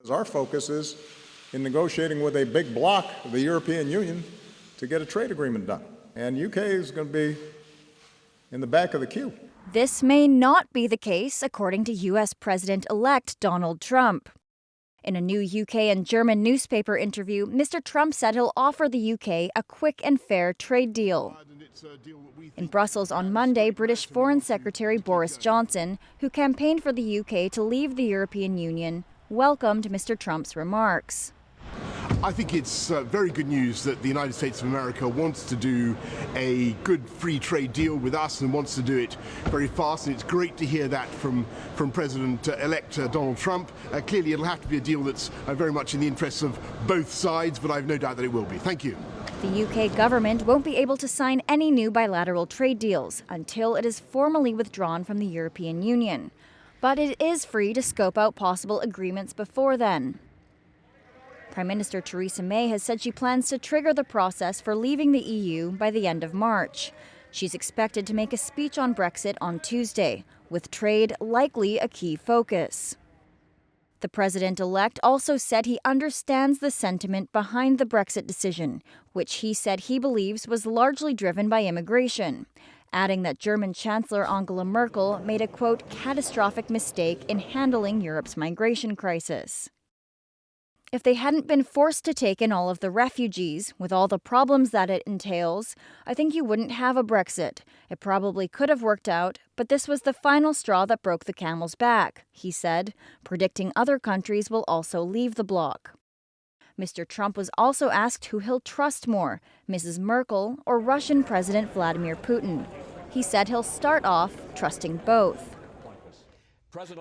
Our focus is in negotiating with a big bloc of the European Union to get a trade agreement done. And UK is going to be in the back of the queue. This may not be the case, according to U.S. President-elect Donald Trump. In a new UK and German newspaper interview, Mr. Trump said he'll offer the UK a quick and fair trade deal. In Brussels on Monday, British Foreign Secretary Boris Johnson, who campaigned for the UK to leave the European Union, welcomed Mr. Trump's remarks. I think it's very good news that the United States of America wants to do a good free trade deal with us and wants to do it very fast. And it's great to hear that from President-elect Donald Trump. Clearly, it'll have to be a deal that's very much in the interests of both sides, but I have no doubt that it will be. Thank you. The UK government won't be able to sign any new bilateral trade deals until it is formally withdrawn from the European Union. But it is free to scope out possible agreements before then. Prime Minister Theresa May has said she plans to trigger the process for leaving the EU by the end of March. She's expected to make a speech on Brexit on Tuesday, with trade likely a key focus. The president-elect also said he understands the sentiment behind the Brexit decision, which he said he believes was largely driven by immigration, adding that German Chancellor Angela Merkel made a, quote, catastrophic mistake in handling Europe's migration crisis. If they hadn't been forced to take in all of the refugees, with all the problems that it entails, I think you wouldn't have a Brexit. It probably could have worked out, but this was the final straw that broke the camel's back, he said, predicting other countries will also leave the bloc. Mr. Trump was also asked who he'll trust more, Mrs. Merkel or Russian President Vladimir Putin. He said he'll start off trusting both.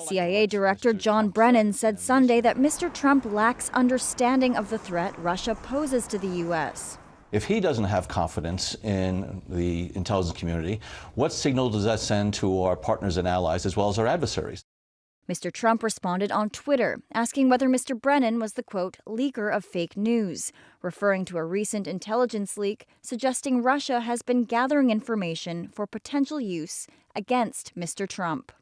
CIA Director John Brennan said Sunday that Mr. Trump lacks understanding of the threat Russia poses to the U.S. If he doesn't have confidence in the intelligence community, what signal does that send to our partners and allies as well as our adversaries? Mr. Trump responded on Twitter, asking whether Mr. Brennan was the, quote, leaker of fake news, referring to a recent intelligence leak suggesting Russia has been gathering information for potential use against Mr. Trump.